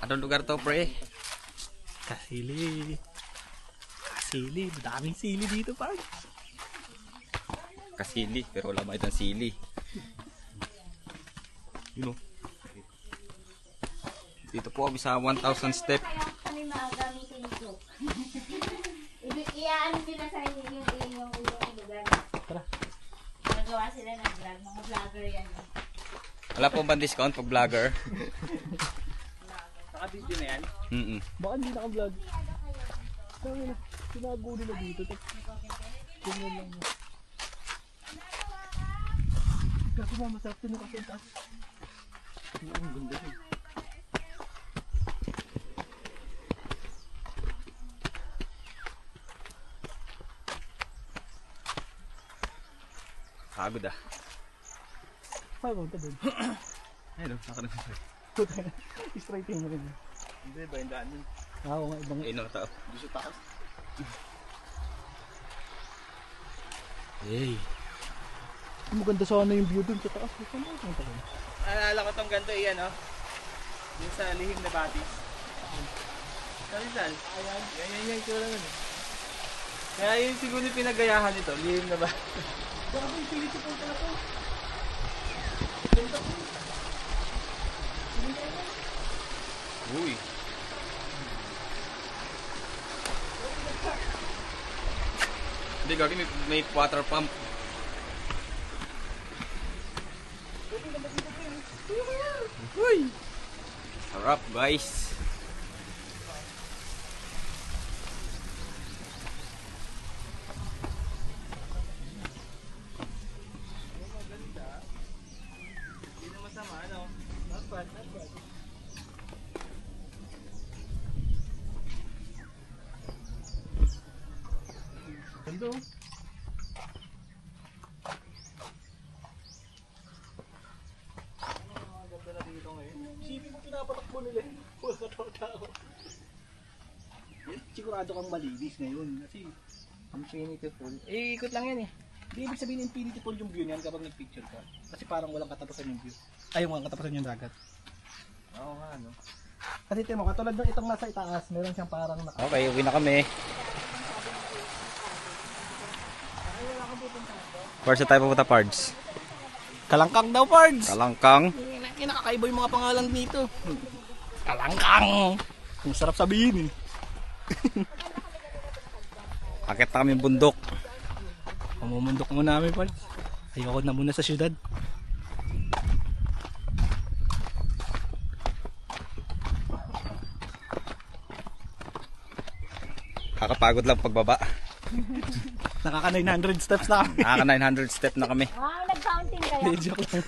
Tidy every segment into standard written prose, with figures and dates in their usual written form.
Anong lugar to, pre? Kasili. Kasili. Daming sili dito, pag. Kasili, pero wala makitang sili. Yun o. Dito po kami sa 1,000 step. Kami magagamitin ito. Iaan nila sa inyo yung lugar. Tara. Nagawa sila ng vlog. Mga vlogger yan. Wala po ba discount pag vlogger? Naka-video na yan? Baka hindi naka-vlog. Dami na. Tinago nila dito. Tingnan lang mo. Kasi masarap din kasi ang taas. Ang ganda yun. Pagod ah. Pagod ka doon. Ayun, naka na siya. Straightin mo rin. Hindi ba yung daan yun? Oo nga, ibang Ayun o, tao. Doon sa taas. hey. Maganda sana yung view dun sa taas. Alala ko tong ganito iyan, oh. Yung sa lihim na batis. Kalisal? Ayan. Yan. Ito lang yun. Kaya yun siguro yung pinagayahan nito, lihim na batis. Baka yung pilit ito pala to. Uy. Hindi, gagi may water pump. Uy. Sarap, guys. Hindi na masama, ano? Not bad. Ganda oh. Ganda na dito ngayon. Sipin mo pinapatakbo nila eh. Wala tao. Sigurado kang malinis ngayon kasi infinity pool. Eh, ikot lang yan eh. Hindi ibig sabihin infinity pool yung view niyan kapag nag-picture ka. Kasi parang walang katapusan yung view. Ay, walang katapusan yung dagat. Oo nga, no? Kasi tingnan mo, katulad ng itong nasa itaas, meron siyang parang Okay, uwi na kami. Where's the type of the parts? Kalangkang daw, Pards! Kalangkang. Kinakakaiba yung mga pangalan dito. Kalangkang! Ang sarap sabihin eh. Akit na kami bundok. Pamumundok muna namin, Pards. Ayoko na muna sa syudad. Kakapagod lang pagbaba. Nakaka 900 steps na kami. Nakaka 900 step na kami. Wow, nag-counting kayo. Hindi, joke lang.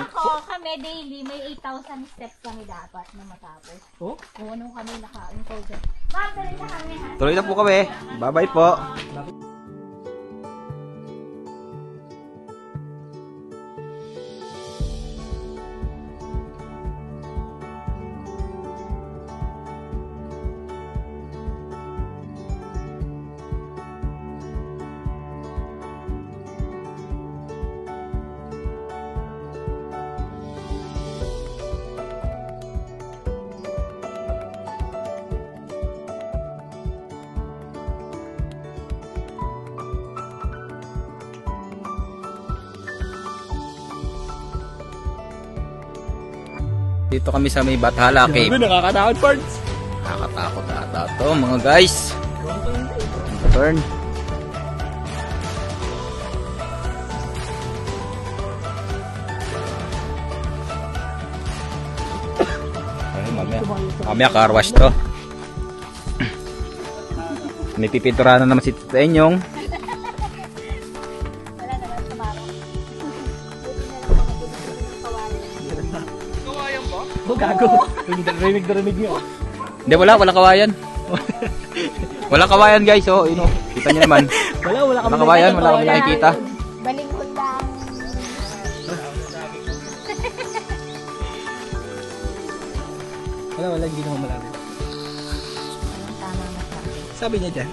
Ako kami daily, may 8,000 steps kami dapat na matapos. Oh? Kung anong kami naka-encode. Ma'am, tuloy na kami ha. Tuloy na po kami. Bye-bye po. Dito kami sa may Bathala Cave. Nakakatakot, Pards. Nakakatakot ata to mga guys. Turn. Mamaya car wash to. May pipinturahan na naman si Tito Enyong. Wala naman sumaro. Buti na lang nakatulog ng kawalan. Kawayan ba? Oh, gago. Rinig na rinig niyo. Hindi, wala kawayan. Wala kawayan guys, oh, yun oh. Kita niyo naman. Wala kami Wala kawayan, wala kami nakikita. Balingkod lang. Wala, hindi naman malapit. Anong tama na sa akin? Sabi niya dyan.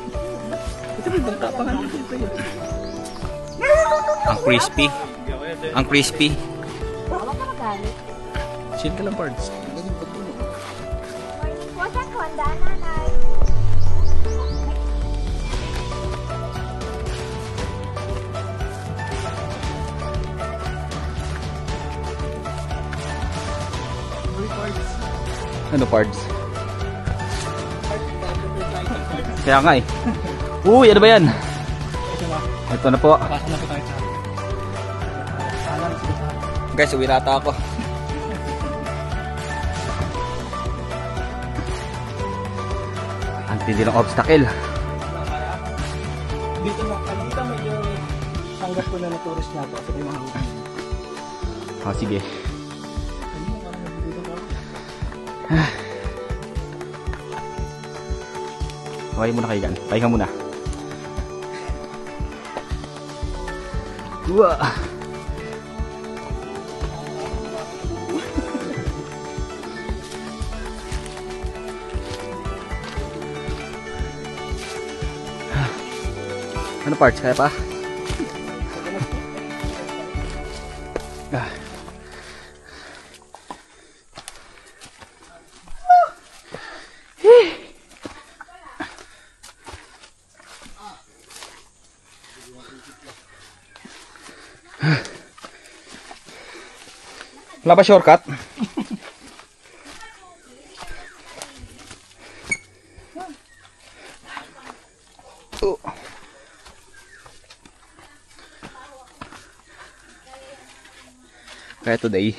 Ito may bangka pa nga dito yun. Ang crispy. Ang crispy. Huwag ka magalit. Chill ka lang, Pards. Kuwasan ko, ang daan nanay. Ano, Pards? Kaya nga eh. Uy, ano ba yan? Ito na po. Pasok na po tayo sa alam sa Guys, uwi nata ako. Ang tindi ng obstacle. dito medyo tanggap ko na na tourist na to. Sabi mga hukay. Oh, sige. Okay muna kayo dyan. Pahinga muna. Wah. Ano parts? Kaya pa? Ah. Wala ba shortcut? Oh. Kaya today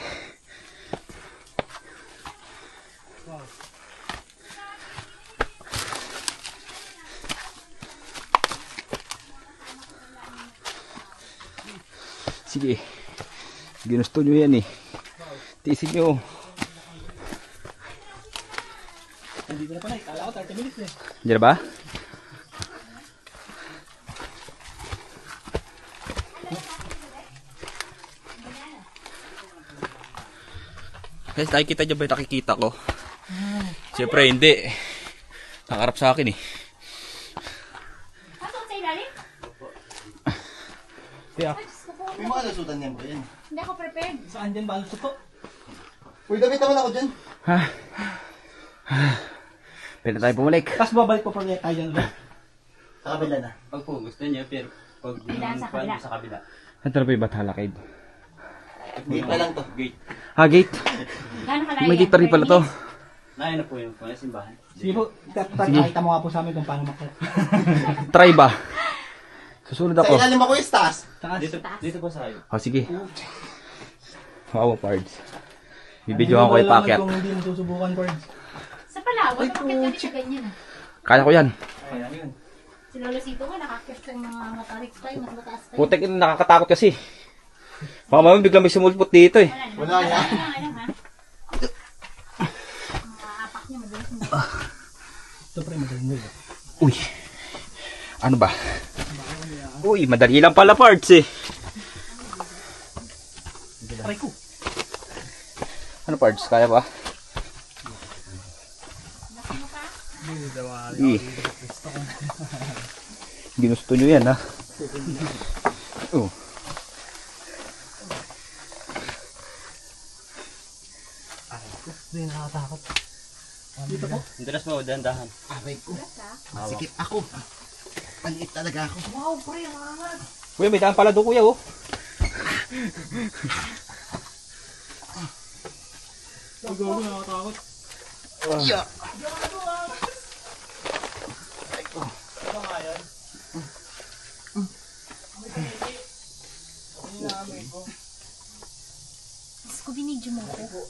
sige, ginusto nyo yan eh. Tiisin nyo. Nandito na pa na. Kala ko 30 minutes eh. Diyan ba? Guys, nakikita dyan ba yung nakikita ko? Siyempre hindi. Nakarap sa akin eh. Pasok sa ilalim? Kaya, May mga nasutan niyan po yan. Hindi ako prepared. saan dyan balos po? Uy, damit naman ako dyan. Ha? Pwede tayo bumalik. Tapos babalik po pala tayo dyan ulit. Sa kabila na. Pag po gusto niya, pero pag Daan sa kabila. sa kabila. Ito na ba yung Bathala Cave? Gate pa lang to. Gate. Ha, gate? Gano'n kalayo? May gate pa rin pala to. Nahin na po yung simbahan. Sige po, nakita mo nga po sa amin kung paano makita. Try ba? Susunod Sa ako. ilalim ako yung taas. Taas. Dito po sa kayo. Oh, sige. Wow, parts. Bibidyohan ko yung packet. Kung hindi mo susubukan, Cords. Sa Palawan, nakakit kami sa ganyan ah. Kaya ko yan. Ayan yun. Si Lolo Sito nga, nakakit ng mga motorics pa yung mas mataas pa yun. Putek, nakakatakot kasi. Baka mamaya biglang may sumulpot dito eh. Wala yan. Ano ha? Mga apak niya, madalas mo. Ito pre, magaling mo. Uy. Ano ba? Uy, madali lang pala parts eh. Aray ko. Ano parts? Kaya ba? Ginusto nyo yan ha. Oh. Hindi, nakakatakot. Dito po. Dalas mo, dahan-dahan. Aray ko. Masikip ako. Maliit talaga ako. Wow, pre, ang angat. Kuya, may daan pala doon kuya oh. Gago, nakakatakot. Yeah. Diyos ko, binidyo mo ko.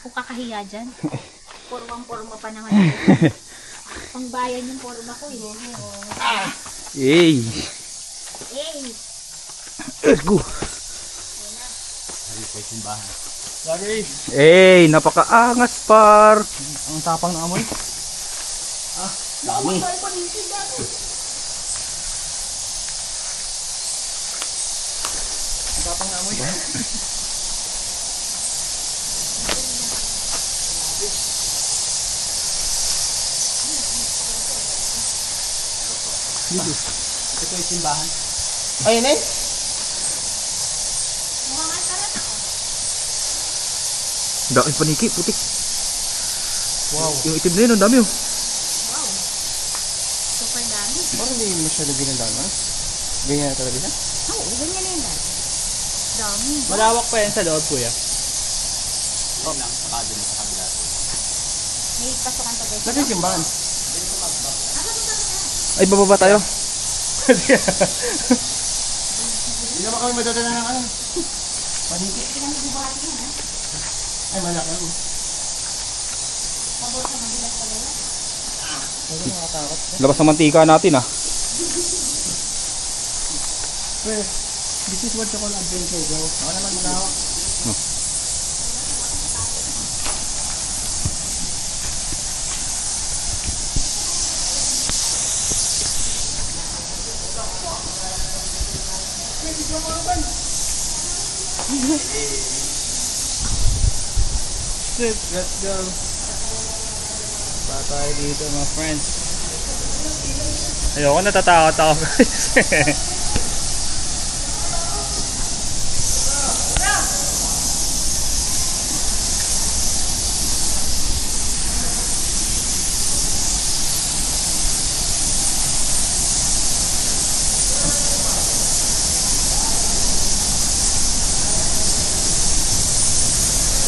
Kung kakahiya dyan. Porma pa naman. Pangbayan yung porma ko eh. Hey. Eh, Let's go. Ano po yung simbahan. Lagi. Hey, napakaangas par. Ang tapang ng amoy. Dami. Ang tapang ng amoy. Ito po yung simbahan. Ayun eh. Dami paniki, putik. Wow. Yung itim na yun, ang dami oh. Super dami. Parang hindi masyado ginagawa. Ganyan na talaga siya? Oo, ganyan na yun dati. Dami. Malawak pa yan sa loob, kuya. May pasukan pa guys. Lagi simbahan. Ay, bababa tayo. Hindi naman kami madadala ng ano. Paniki. Hindi kami bubuhatin yan ha. Ay, malaki ako. Pabor sa mabigat pala yan. Labas ng mantika natin ah. Well, this is what you call adventure, bro. Ako naman malawak. Let's go. Pa tayo dito mga friends. Ayoko, natatakot ako guys.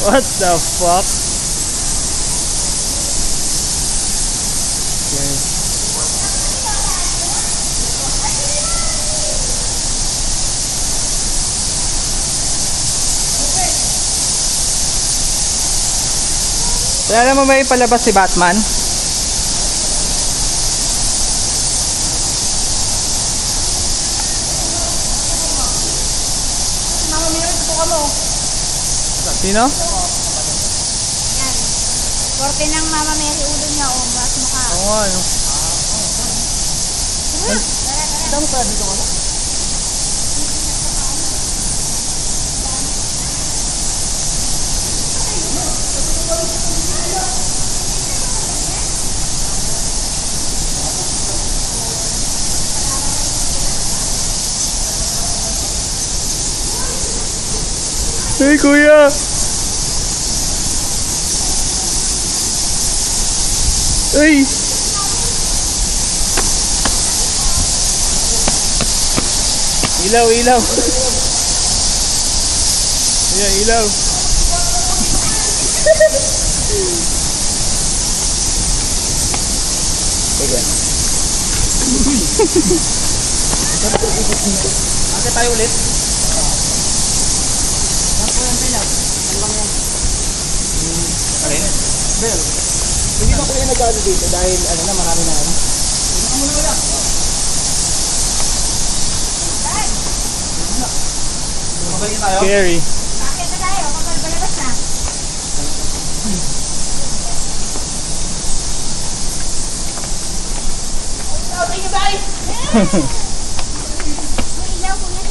What the fuck? Kaya mo may palabas si Batman? Sino? Yan. Korte ng Mama Mary ulo niya o buhat mukha. Oo nga, no? Dami pa dito ka na. Hey kuya! Ay! Ilaw, ilaw. Ayan, ilaw. Ate tayo ulit. Bel, hindi ba kuya nag-ano dito dahil ano na marami na ano? Scary. Bakit na tayo? Pagbalabas na. Sabi niyo ba? May ilaw po yan.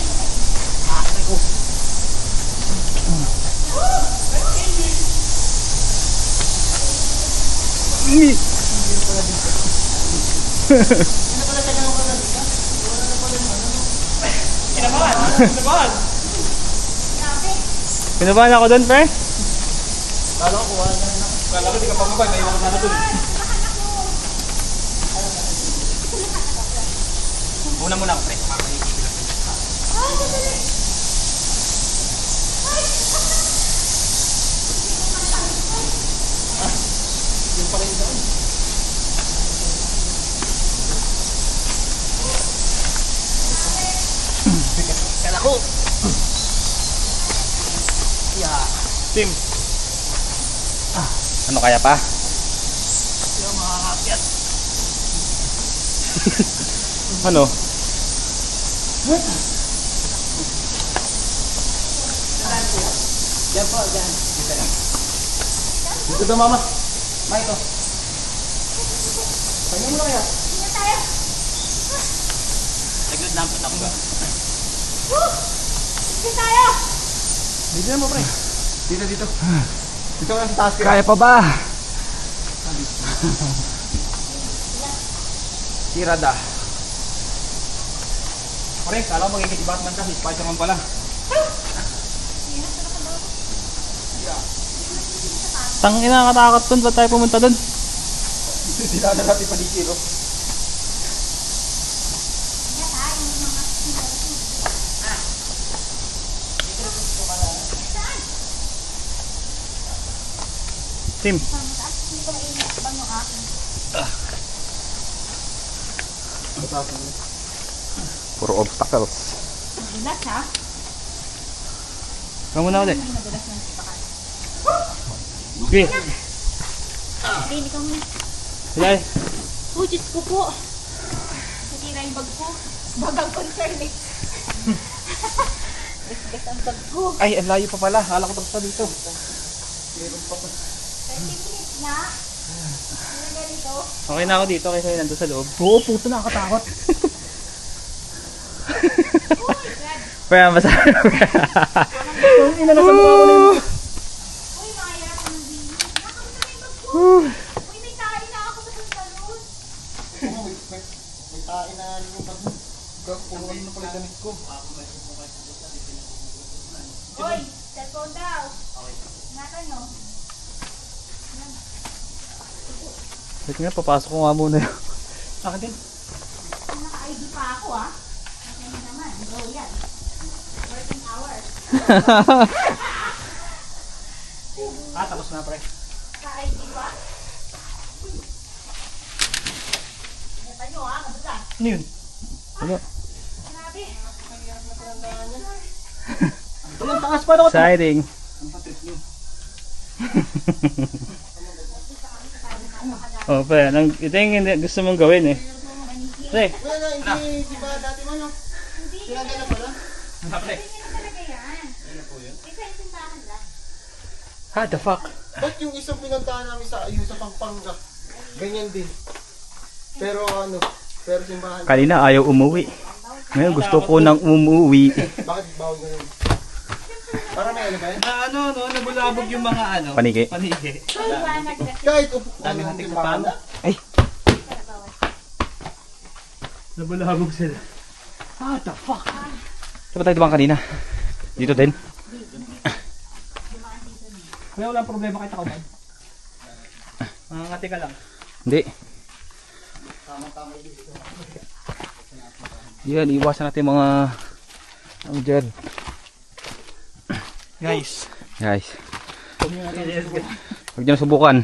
Kinabahan. Grabe. Kinabahan ako doon, pre. Kala ko kuha na rin ako. Kala ko di ka pamabay, may iwan ka sana doon. Una muna ako, pre. Yung pala yung doon. Kala ko. Tim. Ano kaya pa? Yung makakakyat. Ano? Diyan po, diyan. Dito lang. Dito daw mama. Ma ito. Kanya mo na kaya? Tingnan tayo. Saglit lang po ako. Tingnan tayo. Dito na mo pre. Dito, dito. Dito ka lang sa taas ko. Kaya pa ba? Tirada. Pre, kala mo magiging si Batman kasi Spider-Man pala. Tangina, nakatakot dun. Ba't tayo pumunta dun? Hindi na natin paligid, oh. Tim. Puro obstacles. Magulat ha? Ikaw muna ulit. Magulat ng tipakan. Okay. Hindi, ikaw muna. Hilay. Oh, Diyos ko po. Natira yung bag ko. Bag ang concern eh. Resgat ang bag ko. Ay, ang layo pa pala. Hala ko tapos pa dito. 30 minutes na. Ano ganito? Okay na ako dito kaysa yung nandun sa loob. Oo, puto nakakatakot. Oh my God. Kaya masarap. Uy, mahirap ang bilis. Nakakita na yung bag ko. Uy, may kain na ako sa salon. May tain na yung bag mo. Puno kami na pala damit ko. Uy, cellphone daw. Ingatan nyo. Wait nga, papasok ko nga muna yun. Akin din. Naka-ID pa ako ah. Ano naman, royal. Working hours. Tapos na pre. Naka-ID pa. Ingatan nyo ah, kabutla. Ano yun? Ano? Grabe. Ang takas pa ako. Exciting. Oh, pa, ito yung gusto mong gawin eh. Pre. Wala na, hindi, di ba dati mo, no? Sinagay na pala? Hindi na talaga yan. Isa yung simbahan lang. What the fuck? Ba't yung isang pinuntahan namin sa Ayusa, Pampanga? Ganyan din. Pero ano, pero simbahan. Kanina ayaw umuwi. Ngayon gusto ko nang umuwi. Bakit bawal ganun? Para may ano ba yan? Nabulabog yung mga ano. Paniki. Paniki. Liwanag kasi. Kahit Dami ano, nating simbahan kapano. na. Ay, Nabulabog sila. What the fuck? saan ba tayo dumang kanina? Dito din? Kaya walang problema kahit ako man. Mangangati ka lang. Hindi. Yan, iwasan natin mga ano dyan. Guys. Guys, huwag nyo na subukan.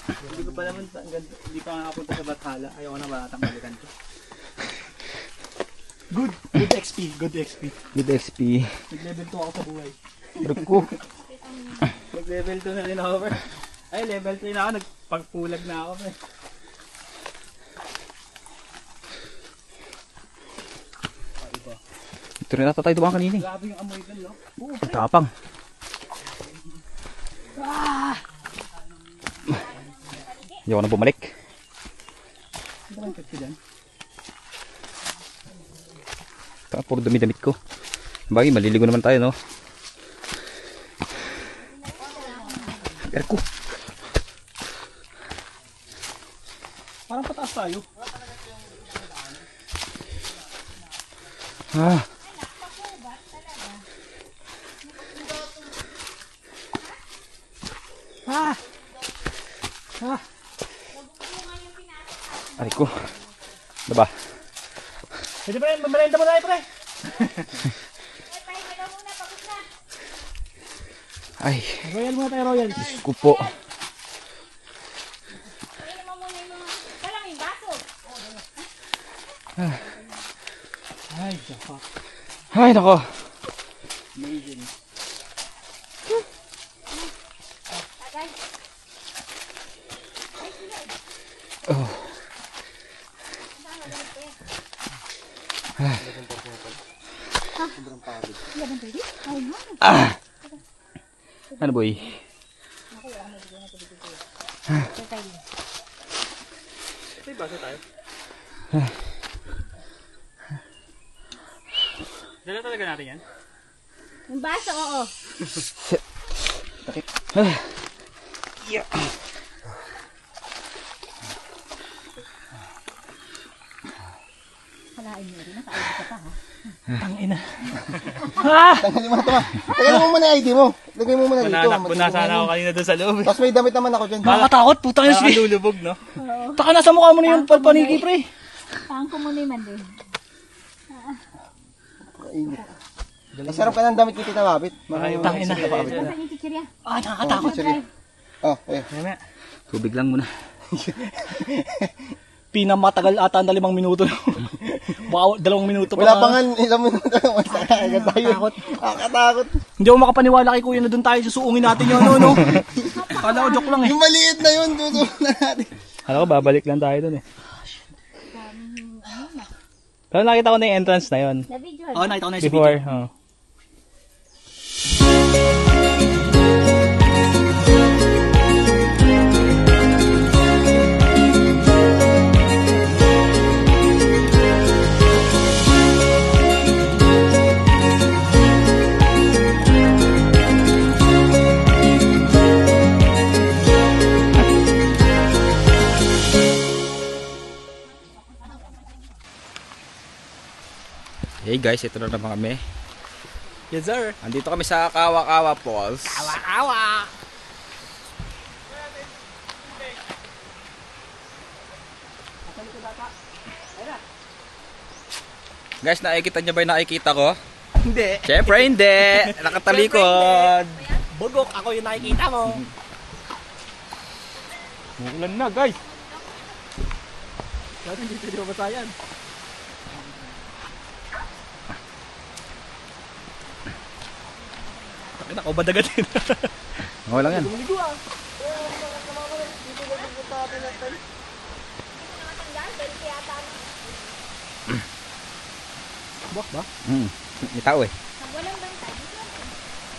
Hindi ko pa naman, hindi pa nakapunta sa Bathala. Ayaw ko na batang balikan ko. Good XP, good XP. Good XP. Nag-level 2 ako sa buhay. Trip ko. Nag-level 2 na rin ako, pre. Ay, level 3 na ako. Nagpagpulag na ako, pre. Ito rin ata tayo dumang kanina eh. Grabe yung amoy dun, no? Ang tapang. Hindi ako na bumalik. Ano ba yung pet ko dyan? Ito, puro dumi-damit ko. Bagay, maliligo naman tayo, no? Erko. Parang pataas tayo. Ah. Aray ko. Diba? Pwede pre, mamerenda mo tayo, pre. Ay, pahinga daw muna, pagod na. Ay, Royal muna tayo, Royal. Diyos ko po. Pahinga mo muna yung mga... Kalang yung baso. Ay, the fuck. Ay, nako. Amazing. Tagay. Oh. Ah. Ano boy? Ito yung baso tayo. Dala talaga natin yan? Yung baso, oo. Kalain mo rin, naka-ID ka pa ha. Tangina. Ah! Tanggalin mo na ito ma. Tanggalin mo muna yung ID mo. Lagay mo muna dito. Punasa na ako kanina doon sa loob. Tapos may damit naman ako dyan. Nakakatakot, putang ina. Sige. Nakalulubog, no? Taka nasa mukha mo na yung paniki, pre. Saan ko muna yung mandin? Masarap ka ng damit ni Tita Mapit. Tangina. Saan yung chichirya? Ah, nakakatakot. Oh, eh. Tubig lang muna. Pinamatagal ata na 5 minuto. Baka 2 minuto pa. Wala pa nga ilang minuto lang. Masakagad tayo. Nakakatakot. Hindi ako makapaniwala kay kuya na doon tayo susuungin natin yun, no? Kala ko joke lang eh. Yung maliit na yun, tutunan na natin. Alam ko, babalik lang tayo doon eh. Pero nakita ko na yung entrance na yun. Na video. Oo, nakita ko na yung sa Before, video. Hey guys, ito na naman kami. Yes, sir. Andito kami sa Kawa-Kawa Falls. Awa-awa. Guys, nakikita niyo ba yung nakikita ko? Hindi. Siyempre hindi. Nakatalikod. Bugok, ako yung nakikita mo. Umuulan na, guys. Dati hindi pwede mabasayan. Takina ko, badagatin. Oo lang yan. Buwak ba? May tao eh. Pag walang bantay,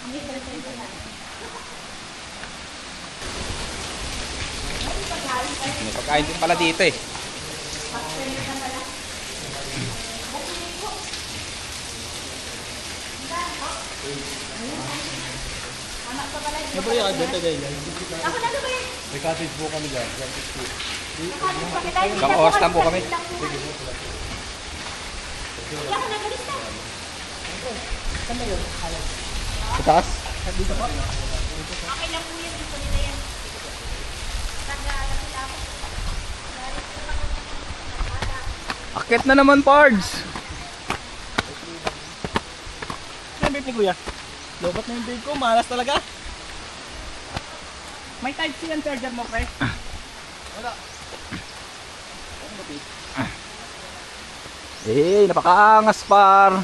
hindi ko na. May pagkain din pala dito eh. Siyempre yung advent na ganyan. Ako na ba yan? May cottage po kami dyan. Ilang oras lang po kami. Kaya ako nagalis na. Sa taas? Okay lang po yan. Dito nila yan. Taga-alapit ako. Akit na naman, Pards! Ano yung vape ni kuya? Lobat na yung vape ko, malas talaga. May type C ang charger mo, pre? Eh, napakaangas, par!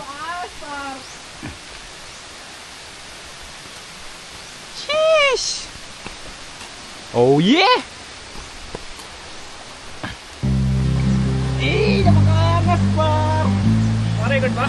Sheesh! Oh yeah! Eh, napakaangas, par! Nakarecord ba?